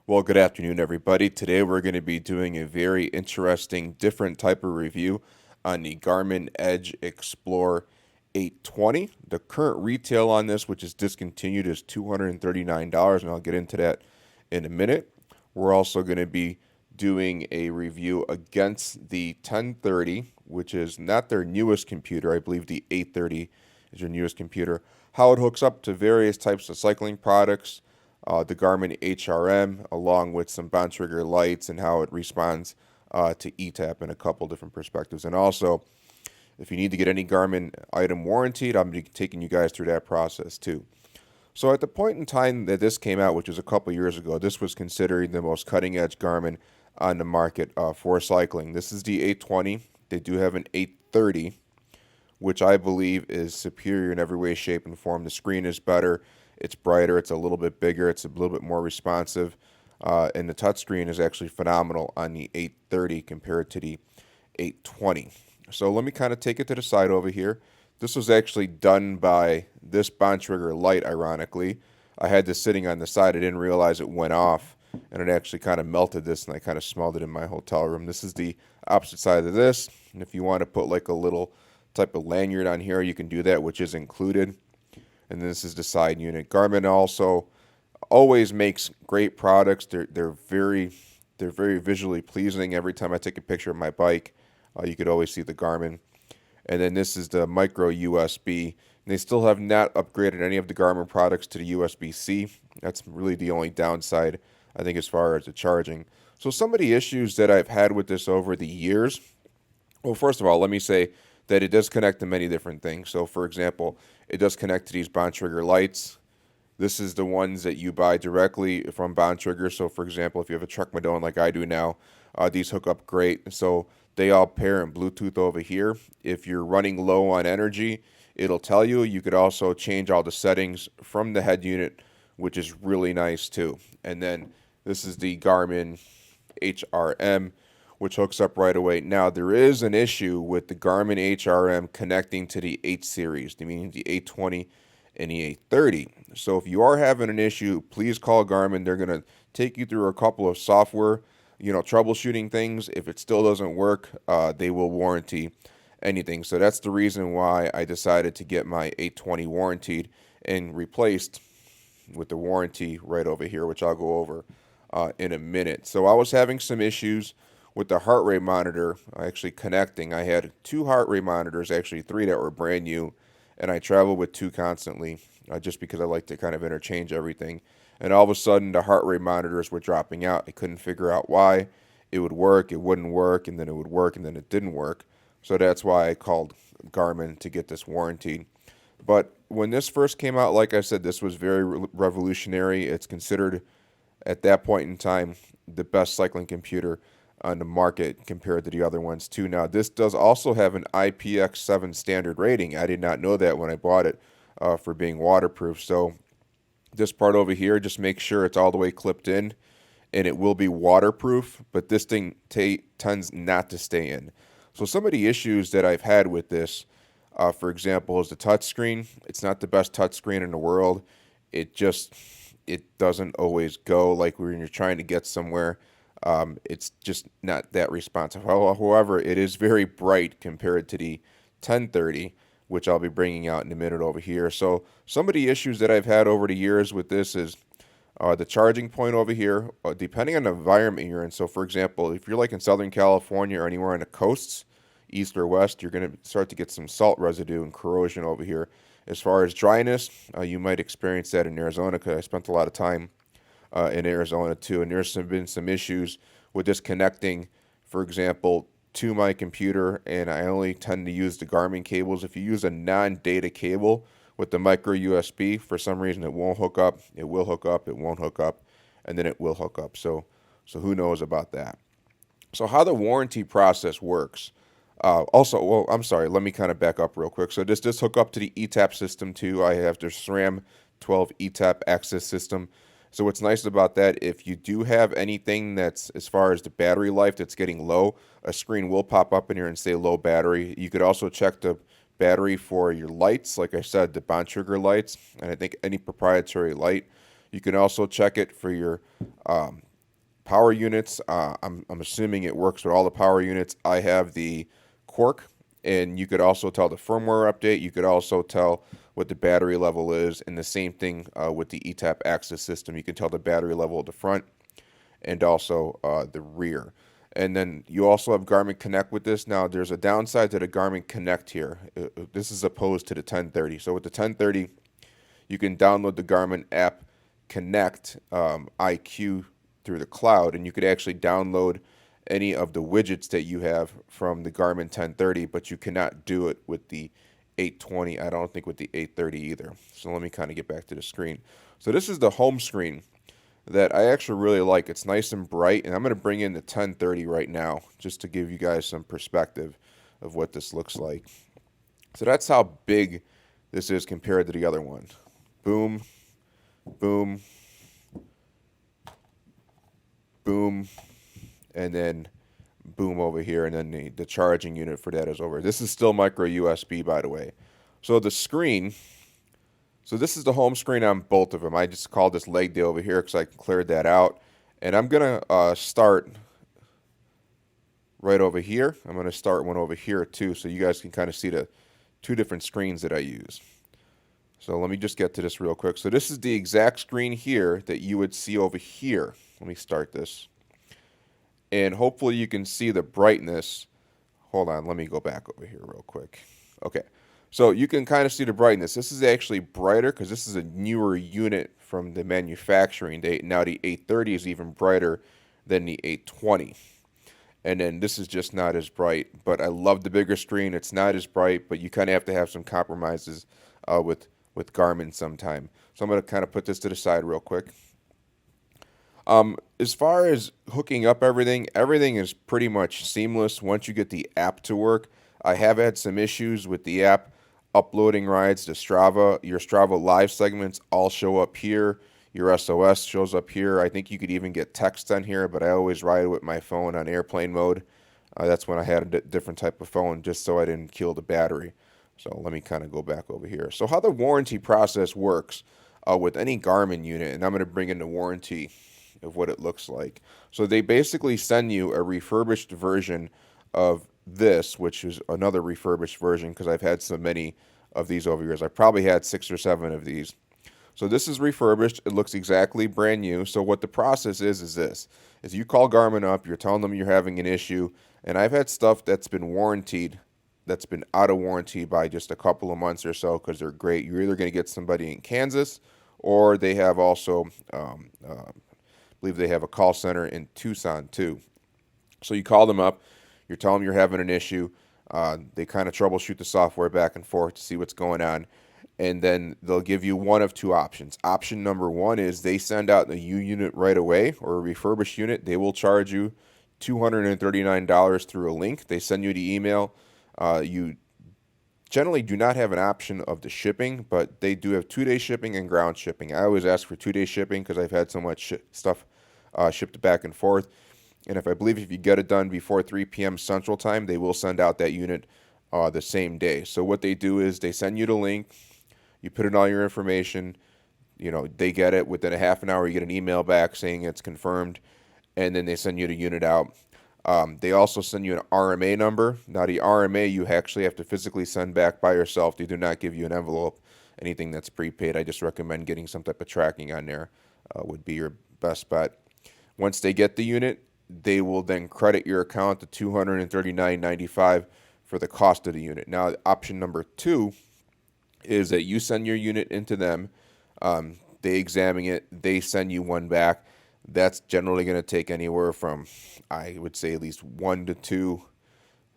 Well, good afternoon, everybody. Today we're going to be doing a very interesting, different type of review on the Garmin Edge Explore 820. The current retail on this, which is discontinued, is $239, and I'll get into that in a minute. We're also going to be doing a review against the 1030, which is not their newest computer. I believe the 830 is their newest computer. How it hooks up to various types of cycling products, the Garmin HRM, along with some Bontrager lights and how it responds to ETAP in a couple different perspectives. And also, if you need to get any Garmin item warranted, I'm taking you guys through that process too. So at the point in time that this came out, which was a couple years ago, this was considered the most cutting-edge Garmin on the market for cycling. This is the 820. They do have an 830, which I believe is superior in every way, shape, and form. The screen is better. It's brighter. It's a little bit bigger. It's a little bit more responsive. And the touchscreen is actually phenomenal on the 830 compared to the 820. So let me kind of take it to the side over here. This was actually done by this Bontrager light, ironically. I had this sitting on the side. I didn't realize it went off, and it actually kind of melted this, and I kind of smelled it in my hotel room. This is the opposite side of this, and if you want to put like a little type of lanyard on here, you can do that, which is included. And this is the side unit. Garmin also always makes great products. They're very visually pleasing. Every time I take a picture of my bike, you could always see the Garmin. And then this is the micro USB. And they still have not upgraded any of the Garmin products to the USB-C. That's really the only downside, I think, as far as the charging. So some of the issues that I've had with this over the years, well, first of all, let me say that it does connect to many different things. So, for example, it does connect to these Bontrager lights. This is the ones that you buy directly from Bontrager. So, for example, if you have a Truck Madone like I do now, these hook up great. So they all pair in Bluetooth over here. If you're running low on energy, it'll tell you. You could also change all the settings from the head unit, which is really nice too. And then this is the Garmin HRM, which hooks up right away. Now, there is an issue with the Garmin HRM connecting to the 8 series, meaning the 820 and the 830. So if you are having an issue, please call Garmin. They're going to take you through a couple of software, troubleshooting things. If it still doesn't work, they will warranty anything. So that's the reason why I decided to get my 820 warranted and replaced with the warranty right over here, which I'll go over in a minute. So I was having some issues with the heart rate monitor actually connecting. I had two heart rate monitors, actually three that were brand new, and I traveled with two constantly just because I like to kind of interchange everything. And all of a sudden, the heart rate monitors were dropping out. I couldn't figure out why. It would work, it wouldn't work, and then it would work, and then it didn't work. So that's why I called Garmin to get this warranted. But when this first came out, like I said, this was very revolutionary. It's considered, at that point in time, the best cycling computer on the market compared to the other ones too. Now, this does also have an IPX7 standard rating. I did not know that when I bought it for being waterproof. So this part over here, just make sure it's all the way clipped in, and it will be waterproof, but this thing tends not to stay in. So some of the issues that I've had with this, for example, is the touchscreen. It's not the best touchscreen in the world. It doesn't always go like when you're trying to get somewhere. It's just not that responsive. However, it is very bright compared to the 1030, which I'll be bringing out in a minute over here. So some of the issues that I've had over the years with this is the charging point over here, depending on the environment you're in. So, for example, if you're like in Southern California or anywhere on the coasts, east or west, you're going to start to get some salt residue and corrosion over here. As far as dryness, you might experience that in Arizona because I spent a lot of time in Arizona too, and there's been some issues with disconnecting, for example, to my computer, and I only tend to use the Garmin cables. If you use a non-data cable with the micro USB, for some reason it won't hook up. It will hook up, it won't hook up, and then it will hook up. So who knows about that? So how the warranty process works. Well, I'm sorry, let me kind of back up real quick. So this does hook up to the ETAP system too. I have the SRAM 12 ETAP access system. So what's nice about that, if you do have anything that's as far as the battery life that's getting low, a screen will pop up in here and say low battery. You could also check the battery for your lights, like I said, the Bontrager lights, and I think any proprietary light. You can also check it for your power units. I'm assuming it works with all the power units. I have the Quark, and you could also tell the firmware update. You could also tell what the battery level is, and the same thing with the ETAP Access system. You can tell the battery level at the front and also the rear. And then you also have Garmin Connect with this. Now, there's a downside to the Garmin Connect here. This is opposed to the 1030. So with the 1030, you can download the Garmin app Connect IQ through the cloud, and you could actually download any of the widgets that you have from the Garmin 1030, but you cannot do it with the 820. I don't think with the 830 either. So let me kind of get back to the screen. So this is the home screen that I actually really like. It's nice and bright, and I'm going to bring in the 1030 right now just to give you guys some perspective of what this looks like. So that's how big this is compared to the other one. Boom, boom, boom, and then boom over here, and then the charging unit for that is over. This is still micro USB, by the way. So the screen, so this is the home screen on both of them. I just called this leg day over here because I cleared that out. And I'm going to start right over here. I'm going to start one over here too, so you guys can kind of see the two different screens that I use. So let me just get to this real quick. So this is the exact screen here that you would see over here. Let me start this. And hopefully you can see the brightness. Hold on, let me go back over here real quick. Okay, so you can kind of see the brightness. This is actually brighter because this is a newer unit from the manufacturing date. Now the 830 is even brighter than the 820. And then this is just not as bright. But I love the bigger screen. It's not as bright, but you kind of have to have some compromises with Garmin sometime. So I'm going to kind of put this to the side real quick. As far as hooking up everything is pretty much seamless once you get the app to work. I have had some issues with the app uploading rides to Strava. Your Strava live segments all show up here. Your SOS shows up here. I think you could even get text on here, but I always ride with my phone on airplane mode. That's when I had a different type of phone just so I didn't kill the battery. So let me kind of go back over here. So how the warranty process works with any Garmin unit, and I'm going to bring in the warranty of what it looks like. So they basically send you a refurbished version of this, which is another refurbished version because I've had so many of these over years. I probably had 6 or 7 of these. So this is refurbished. It looks exactly brand new. So what the process is this. Is you call Garmin up, you're telling them you're having an issue, and I've had stuff that's been warrantied that's been out of warranty by just a couple of months or so because they're great. You're either going to get somebody in Kansas or they have also I believe they have a call center in Tucson too. So you call them up, you're telling them you're having an issue. They kind of troubleshoot the software back and forth to see what's going on. And then they'll give you one of two options. Option number one is they send out the U unit right away or a refurbished unit. They will charge you $239 through a link. They send you the email. You generally do not have an option of the shipping, but they do have 2-day shipping and ground shipping. I always ask for 2-day shipping because I've had so much stuff shipped back and forth. And if you get it done before 3 p.m. Central Time, they will send out that unit the same day. So what they do is they send you the link. You put in all your information. They get it. Within a half an hour, you get an email back saying it's confirmed. And then they send you the unit out. They also send you an RMA number. Now, the RMA you actually have to physically send back by yourself. They do not give you an envelope, anything that's prepaid. I just recommend getting some type of tracking on there would be your best bet. Once they get the unit, they will then credit your account to $239.95 for the cost of the unit. Now, option number 2 is that you send your unit into them. They examine it. They send you one back. That's generally going to take anywhere from, I would say, at least 1 to 2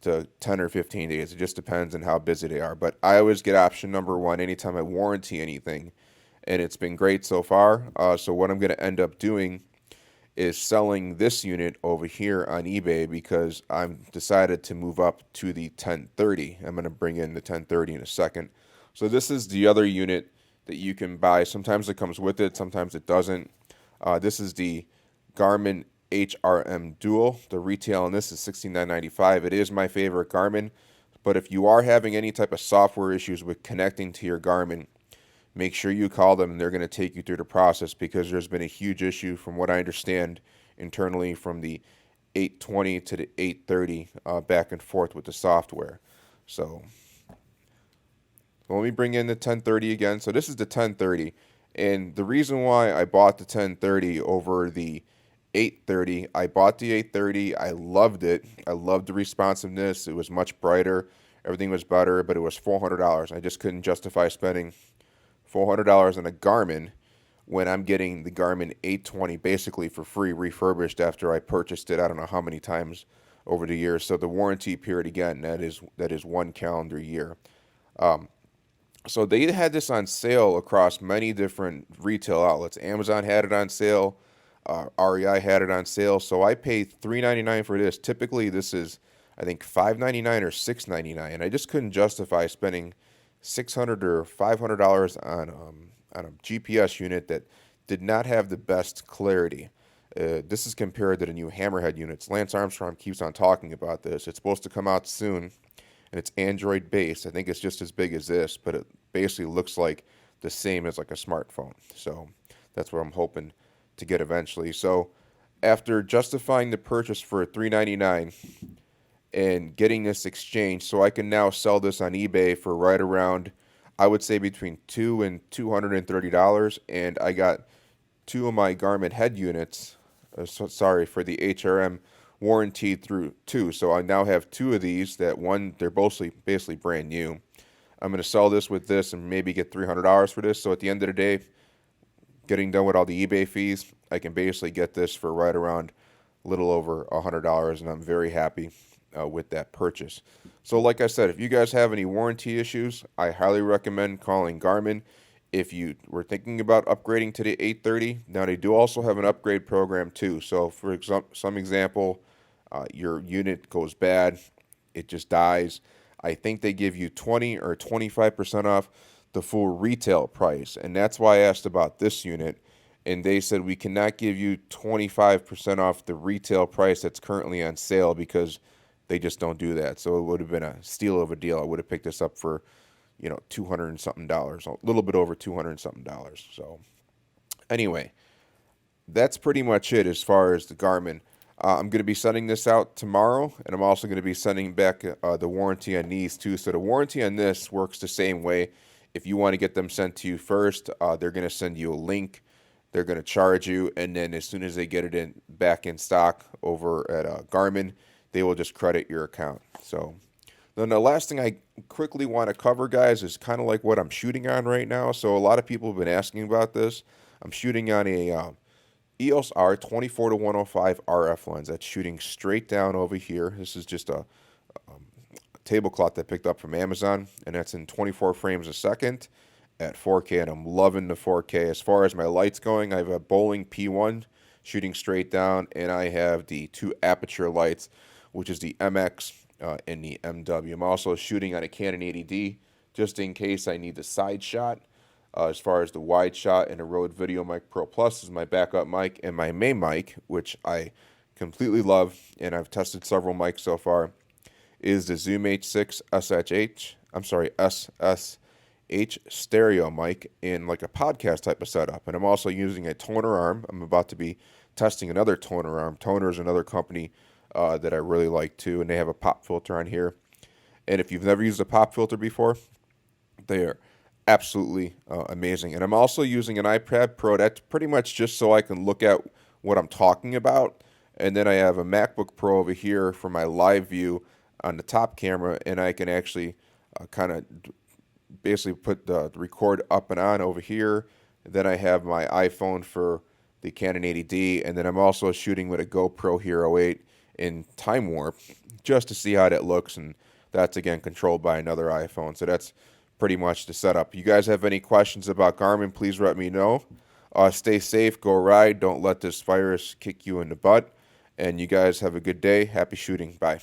to 10 or 15 days. It just depends on how busy they are. But I always get option number 1 anytime I warranty anything, and it's been great so far. So what I'm going to end up doing is selling this unit over here on eBay because I've decided to move up to the 1030. I'm going to bring in the 1030 in a second. So this is the other unit that you can buy. Sometimes it comes with it, sometimes it doesn't. This is the Garmin HRM Dual. The retail on this is $69.95. It is my favorite Garmin, but if you are having any type of software issues with connecting to your Garmin, make sure you call them and they're going to take you through the process because there's been a huge issue from what I understand internally from the 820 to the 830 back and forth with the software. So let me bring in the 1030 again. So this is the 1030. And the reason why I bought the 1030 over the 830, I bought the 830. I loved it. I loved the responsiveness. It was much brighter. Everything was better, but it was $400. I just couldn't justify spending $400 on a Garmin when I'm getting the Garmin 820 basically for free, refurbished after I purchased it. I don't know how many times over the years. So the warranty period, again, that is 1 calendar year. So they had this on sale across many different retail outlets. Amazon had it on sale. REI had it on sale. So I paid $3.99 for this. Typically, this is, I think, $5.99 or $6.99. I just couldn't justify spending $600 or $500 on a GPS unit that did not have the best clarity. This is compared to the new Hammerhead units. Lance Armstrong keeps on talking about this. It's supposed to come out soon, and it's Android based. I think it's just as big as this, but it basically looks like the same as like a smartphone. So that's what I'm hoping to get eventually. So after justifying the purchase for $3.99 and getting this exchange, so I can now sell this on eBay for right around, I would say, between $200 and $230, and I got two of my Garmin head units. For the HRM warranted through two. So I now have two of these. They're basically brand new. I'm going to sell this with this and maybe get $300 for this. So at the end of the day, getting done with all the eBay fees, I can basically get this for right around a little over $100, and I'm very happy with that purchase. So like I said, if you guys have any warranty issues, I highly recommend calling Garmin. If you were thinking about upgrading to the 830, now they do also have an upgrade program too. So for some example, your unit goes bad, it just dies. I think they give you 20 or 25% off the full retail price. And that's why I asked about this unit. And they said we cannot give you 25% off the retail price that's currently on sale because they just don't do that. So it would have been a steal of a deal. I would have picked this up for, $200 and something, a little bit over $200 and something. So anyway, that's pretty much it as far as the Garmin. I'm going to be sending this out tomorrow, and I'm also going to be sending back the warranty on these too. So the warranty on this works the same way. If you want to get them sent to you first, they're going to send you a link. They're going to charge you, and then as soon as they get it back in stock over at Garmin, they will just credit your account. So then the last thing I quickly want to cover, guys, is kind of like what I'm shooting on right now. So a lot of people have been asking about this. I'm shooting on a EOS R 24-105 RF lens. That's shooting straight down over here. This is just a tablecloth I picked up from Amazon, and that's in 24 frames a second at 4K, and I'm loving the 4K. As far as my lights going, I have a Bowling P1 shooting straight down, and I have the two aperture lights, which is the MX and the MW. I'm also shooting on a Canon 80D just in case I need the side shot. As far as the wide shot, and a Rode Video Mic Pro Plus is my backup mic, and my main mic, which I completely love, and I've tested several mics so far, is the Zoom H6 SSH stereo mic in like a podcast type of setup. And I'm also using a toner arm. I'm about to be testing another toner arm. Toner is another company that I really like too, and they have a pop filter on here. And if you've never used a pop filter before, they are absolutely amazing. And I'm also using an iPad Pro. That's pretty much just so I can look at what I'm talking about. And then I have a MacBook Pro over here for my live view on the top camera, and I can actually kind of basically put the record up and on over here. Then I have my iPhone for the Canon 80D, and then I'm also shooting with a GoPro Hero 8 in Time Warp just to see how that looks, and that's again controlled by another iPhone. So that's pretty much the setup. You guys have any questions about Garmin, please let me know. Stay safe, go ride, don't let this virus kick you in the butt, and you guys have a good day. Happy shooting. Bye.